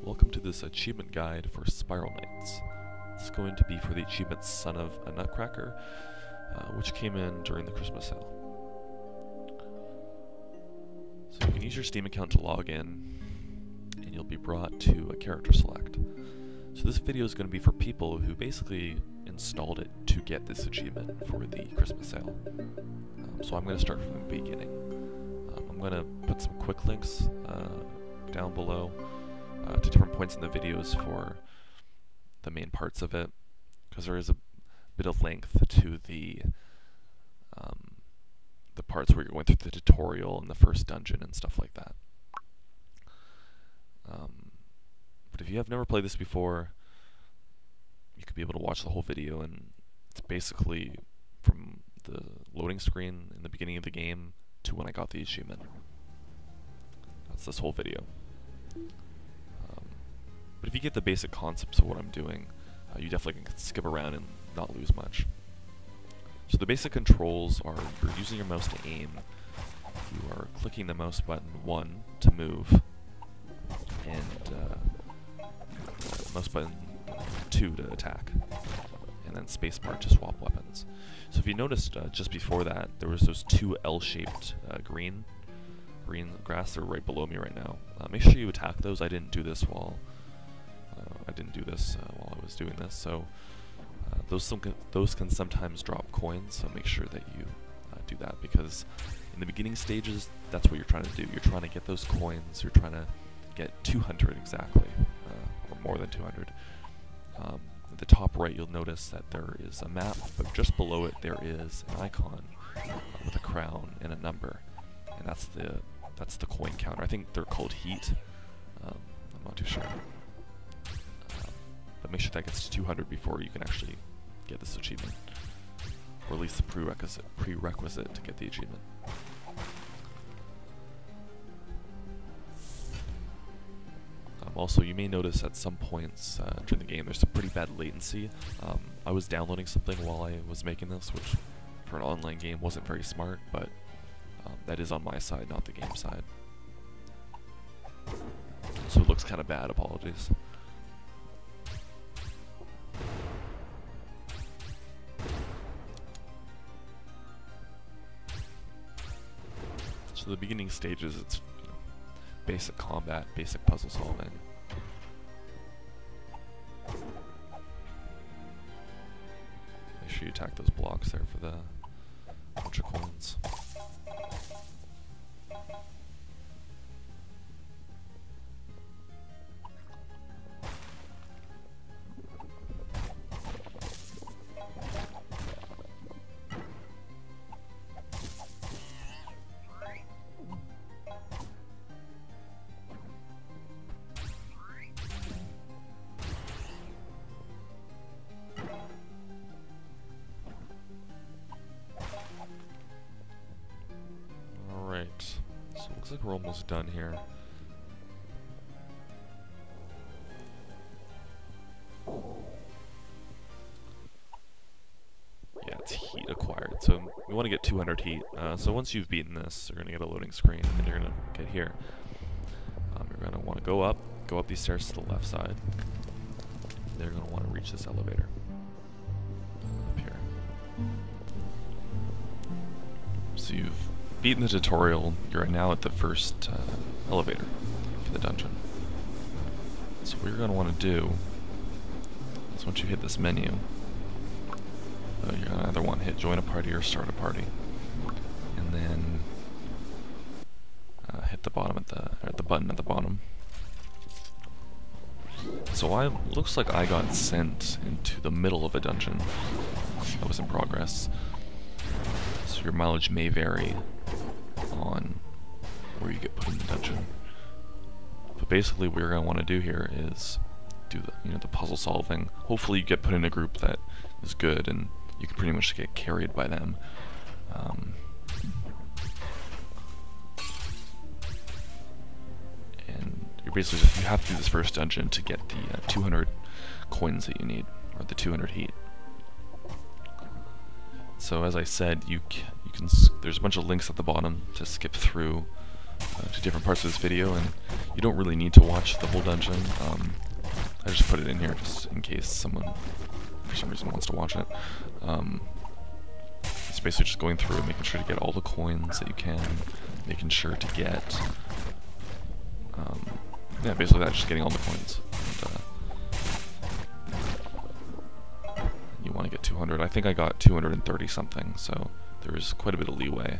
welcome to this achievement guide for Spiral Knights. It's going to be for the achievement Son of a Nutcracker, which came in during the Christmas sale. So you can use your Steam account to log in, and you'll be brought to a character select. So this video is going to be for people who basically installed it to get this achievement for the Christmas sale. So I'm going to start from the beginning. I'm going to put some quick links down below to different points in the videos for the main parts of it, because there is a bit of length to the parts where you're going through the tutorial and the first dungeon and stuff like that. But if you have never played this before, you could be able to watch the whole video, and it's basically from the loading screen in the beginning of the game to when I got the achievement. That's this whole video. But if you get the basic concepts of what I'm doing, you definitely can skip around and not lose much. So the basic controls are you're using your mouse to aim, you are clicking the mouse button 1 to move, and mouse button 2 to attack, and then spacebar to swap weapons. So if you noticed just before that, there was those two L-shaped green grass that are right below me right now. Make sure you attack those. I didn't do this while I was doing this, so those can sometimes drop coins, so make sure that you do that, because in the beginning stages, that's what you're trying to do. You're trying to get those coins, you're trying to get 200 exactly, or more than 200. At the top right, you'll notice that there is a map, but just below it there is an icon with a crown and a number, and that's the coin counter. I think they're called heat. I'm not too sure. But make sure that gets to 200 before you can actually get this achievement, or at least the prerequisite to get the achievement. Also, you may notice at some points during the game there's some pretty bad latency. I was downloading something while I was making this, which for an online game wasn't very smart, but that is on my side, not the game side. So it looks kind of bad, apologies. So the beginning stages, it's basic combat, basic puzzle solving. Make sure you attack those blocks there for the bunch of coins. So it looks like we're almost done here. Yeah, it's heat acquired. So we want to get 200 heat. So once you've beaten this, you're going to get a loading screen, and you're going to get here. You're going to want to go up these stairs to the left side. And you're going to want to reach this elevator. Up here. So you've beaten the tutorial, you're now at the first elevator for the dungeon. So what you're going to want to do is, once you hit this menu, you're going to either want to hit join a party or start a party, and then hit the bottom the button at the bottom. So looks like I got sent into the middle of a dungeon that was in progress. So your mileage may vary on where you get put in the dungeon, but basically what you're going to want to do here is do the puzzle solving. Hopefully you get put in a group that is good, and you can pretty much get carried by them. And you have to do this first dungeon to get the 200 coins that you need, or the 200 heat. So as I said, you can there's a bunch of links at the bottom to skip through to different parts of this video, and you don't really need to watch the whole dungeon. I just put it in here just in case someone for some reason wants to watch it. It's basically just going through and making sure to get all the coins that you can, making sure to get, yeah, basically that's just getting all the coins. And, you want to get 200. I think I got 230 something, so there is quite a bit of leeway.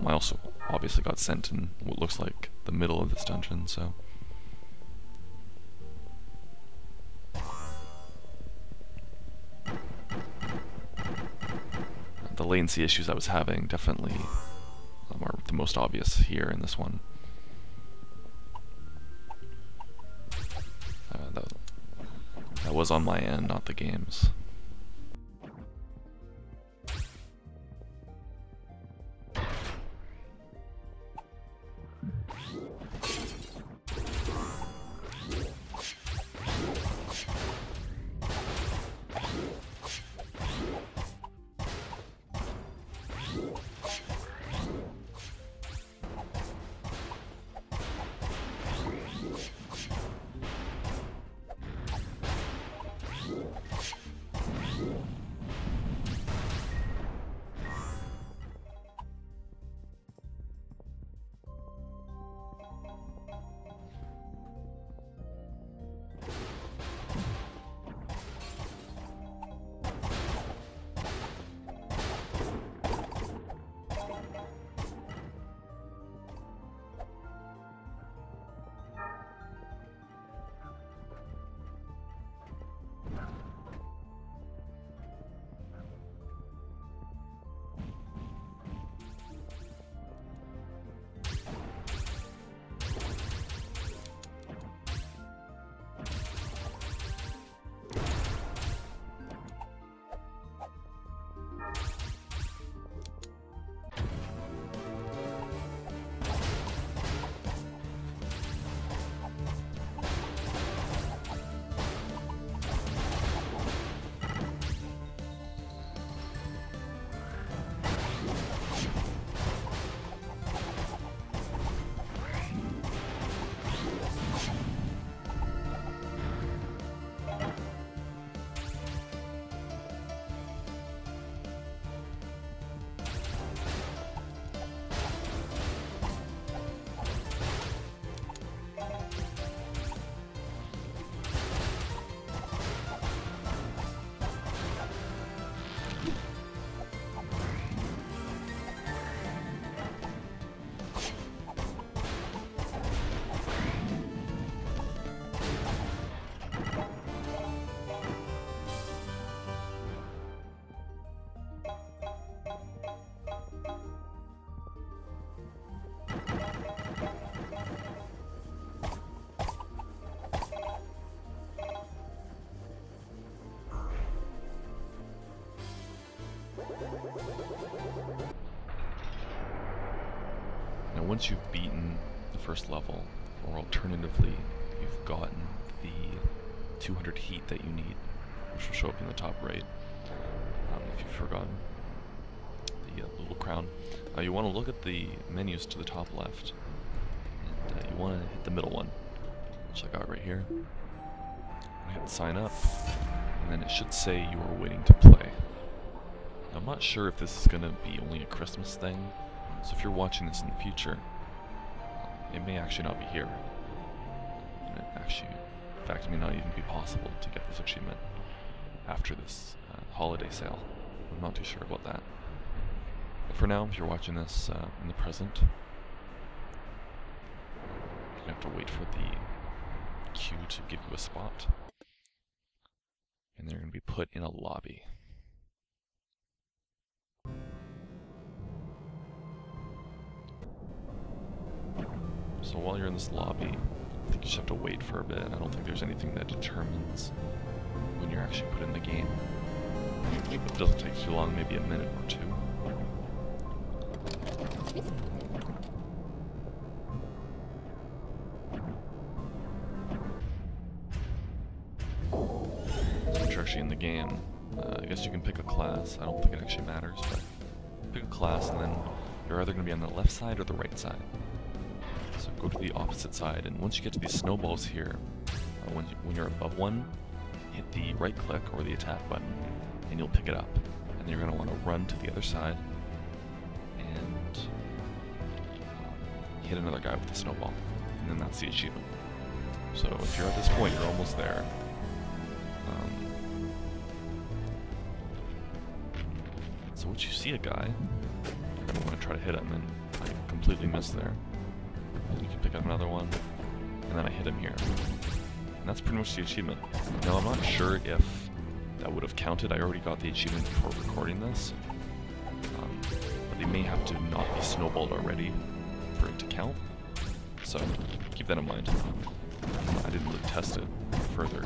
I also obviously got sent in what looks like the middle of this dungeon, so. The latency issues I was having definitely are the most obvious here in this one. That was on my end, not the game's. Now once you've beaten the first level, or alternatively, you've gotten the 200 heat that you need, which will show up in the top right, if you've forgotten the little crown, you want to look at the menus to the top left, and you want to hit the middle one, which I got right here. I hit sign up, and then it should say you are waiting to play. I'm not sure if this is going to be only a Christmas thing, so if you're watching this in the future, it may actually not be here. And it actually, in fact, it may not even be possible to get this achievement after this holiday sale. I'm not too sure about that. But for now, if you're watching this in the present, you're going to have to wait for the queue to give you a spot. And they're going to be put in a lobby. So while you're in this lobby, I think you just have to wait for a bit. I don't think there's anything that determines when you're actually put in the game. It doesn't take too long, maybe a minute or two. Once you're actually in the game, I guess you can pick a class. I don't think it actually matters, but pick a class and then you're either going to be on the left side or the right side. So go to the opposite side, and once you get to these snowballs here, when you're above one, hit the right click or the attack button, and you'll pick it up. And then you're going to want to run to the other side and hit another guy with the snowball, and then that's the achievement. So if you're at this point, you're almost there. So once you see a guy, you're going to want to try to hit him, and I completely missed there. And you can pick up another one, and then I hit him here. And that's pretty much the achievement. Now I'm not sure if that would have counted. I already got the achievement before recording this. But they may have to not be snowballed already for it to count. So keep that in mind. I didn't really test it further.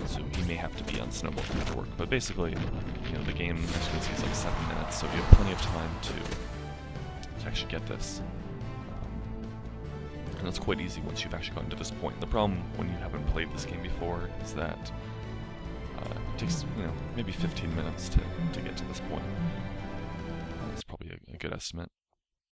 So he may have to be unsnowballed for it to work. But basically, you know, the game, as you can see, is like 7 minutes, so you have plenty of time to actually get this. And that's quite easy once you've actually gotten to this point. The problem when you haven't played this game before is that it takes, you know, maybe 15 minutes to get to this point. That's probably a good estimate.